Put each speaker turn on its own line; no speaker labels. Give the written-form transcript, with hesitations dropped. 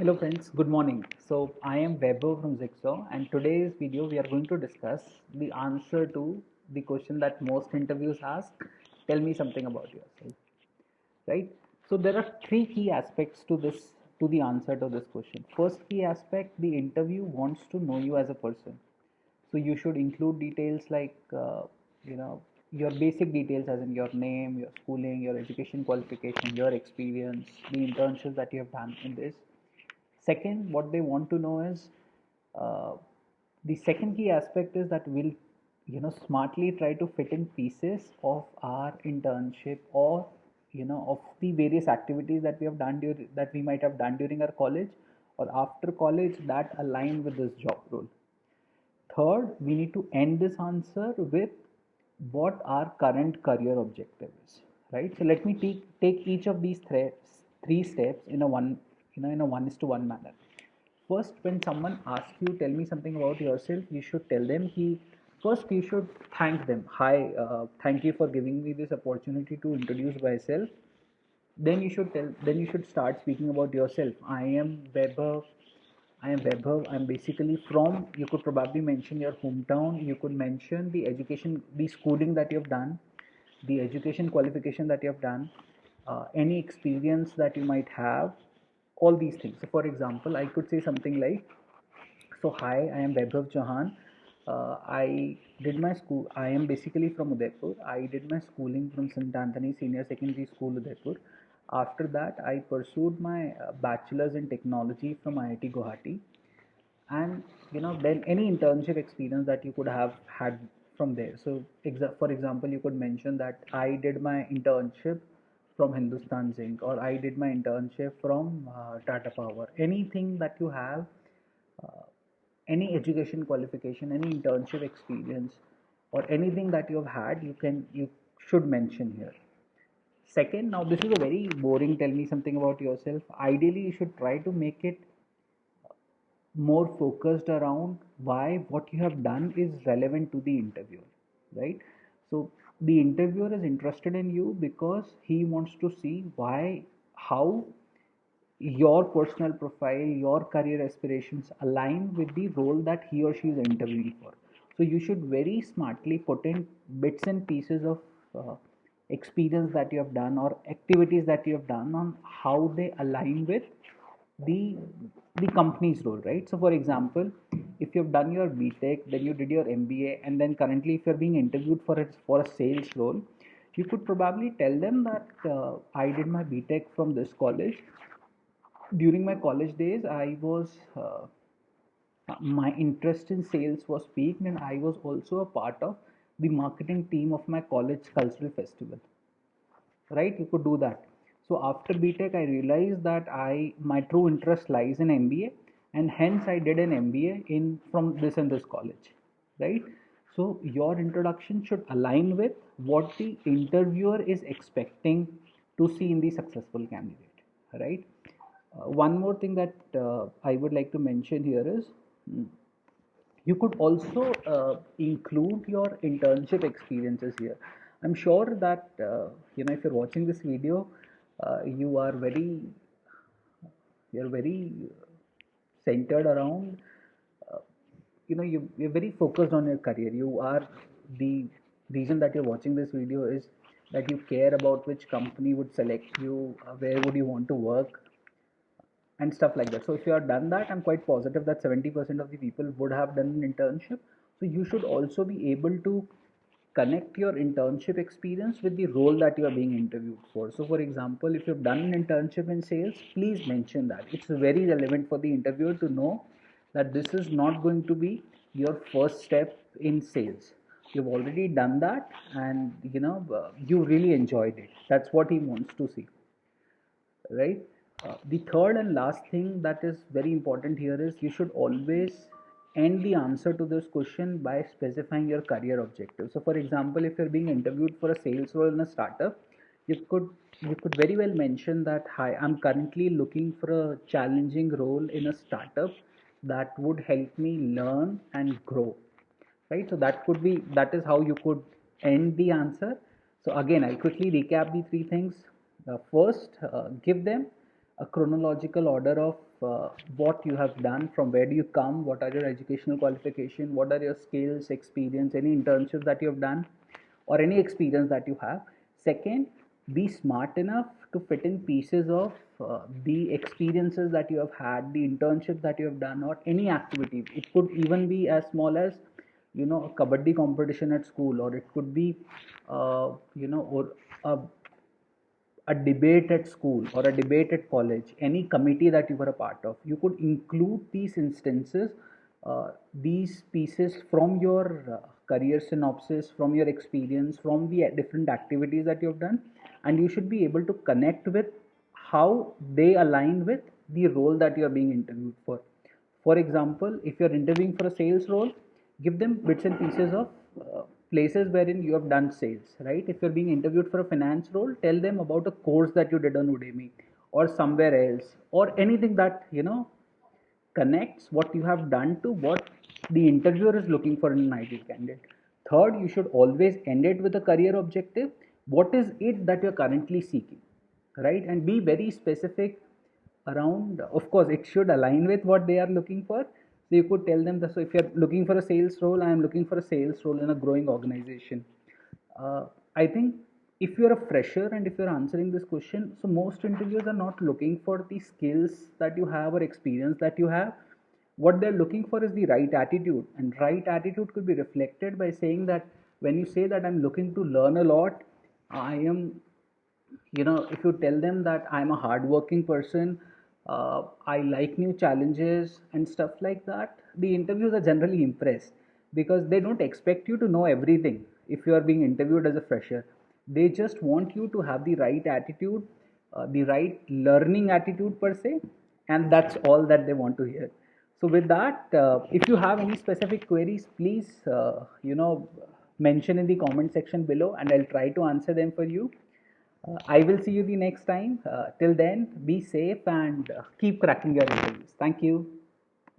Hello friends, good morning. So I am Weber from Zixo, and today's video we are going to discuss the answer to the question that most interviews ask. Tell me something about yourself, right? So there are three key aspects to the answer to this question. First key aspect, the interview wants to know you as a person. So you should include details like you know your basic details, as in your name, your schooling, your education qualification, your experience, the internships that you have done in this. Second, what they want to know is uh, the second key aspect is that we'll smartly try to fit in pieces of our internship, or of the various activities that we might have done during our college or after college that align with this job role. Third, we need to end this answer with what our current career objective is, right? So let me take each of these three steps in a one is to one manner. First, when someone asks you, tell me something about yourself, you should tell them first you should thank them. Hi, thank you for giving me this opportunity to introduce myself. Then you should start speaking about yourself. I am Vaibhav. I'm basically from, you could probably mention your hometown. You could mention the education, the schooling that you've done, the education qualification that you've done, any experience that you might have, all these things. So, for example, I could say something like, so hi, I am Vaibhav Chauhan. I did my school. I am basically from Udaipur. I did my schooling from St. Anthony Senior Secondary School, Udaipur. After that, I pursued my bachelor's in technology from IIT Guwahati. And then any internship experience that you could have had from there. So, for example, you could mention that I did my internship from Hindustan Zinc, or I did my internship from Tata Power. Anything that you have, uh, any education qualification, any internship experience, or anything that you have had, you should mention here. Second, now this is a very boring tell me something about yourself. Ideally, you should try to make it more focused around why what you have done is relevant to the interviewer, right? So the interviewer is interested in you because he wants to see why, how your personal profile, your career aspirations align with the role that he or she is interviewing for. So you should very smartly put in bits and pieces of experience that you have done or activities that you have done on how they align with the the company's role, right? So for example, if you've done your BTech, then you did your MBA, and then currently if you're being interviewed for a sales role, you could probably tell them that I did my BTech from this college. During my college days, my interest in sales was peaked, and I was also a part of the marketing team of my college cultural festival, right? You could do that. So after BTech, I realized that I my true interest lies in MBA, and hence I did an MBA in from this and this college, right? So your introduction should align with what the interviewer is expecting to see in the successful candidate, right? One more thing that I would like to mention here is, mm, you could also include your internship experiences here. I'm sure that if you're watching this video, you are very centered around, uh, you're very focused on your career. You are The reason that you're watching this video is that you care about which company would select you, where would you want to work, and stuff like that. So if you have done that, I'm quite positive that 70% of the people would have done an internship. So you should also be able to connect your internship experience with the role that you are being interviewed for. So for example, if you've done an internship in sales, please mention that. It's very relevant for the interviewer to know that this is not going to be your first step in sales. You've already done that, and you really enjoyed it. That's what he wants to see, right? The third and last thing that is very important here is you should always end the answer to this question by specifying your career objective. So, for example, if you're being interviewed for a sales role in a startup, you could you could very well mention that, hi, I'm currently looking for a challenging role in a startup that would help me learn and grow, right? So that is how you could end the answer. So again, I'll quickly recap the three things. First, give them a chronological order of what you have done, from where do you come, what are your educational qualification, what are your skills, experience, any internship that you have done, or any experience that you have. Second, be smart enough to fit in pieces of the experiences that you have had, the internship that you have done, or any activity. It could even be as small as a kabaddi competition at school, or it could be or a debate at school or a debate at college, any committee that you were a part of. You could include these instances, these pieces from your career synopsis, from your experience, from the different activities that you have done, and you should be able to connect with how they align with the role that you are being interviewed for. For example, if you're interviewing for a sales role, give them bits and pieces of places wherein you have done sales, right? If you're being interviewed for a finance role, tell them about a course that you did on Udemy or somewhere else, or anything that connects what you have done to what the interviewer is looking for in an ideal candidate. Third, you should always end it with a career objective. What is it that you're currently seeking, right? And be very specific around. Of course, it should align with what they are looking for. So you could tell them that, so if you're looking for a sales role, I am looking for a sales role in a growing organization. I think if you're a fresher and if you're answering this question, so most interviewers are not looking for the skills that you have or experience that you have. What they're looking for is the right attitude, and right attitude could be reflected by saying that when you say that I'm looking to learn a lot, I am, if you tell them that I'm a hardworking person, I like new challenges and stuff like that, the interviews are generally impressed, because they don't expect you to know everything. If you are being interviewed as a fresher, they just want you to have the right attitude, the right learning attitude per se, and that's all that they want to hear. So with that, if you have any specific queries, please mention in the comment section below, and I'll try to answer them for you. I will see you the next time. Till then, be safe and keep cracking your interviews. Thank you.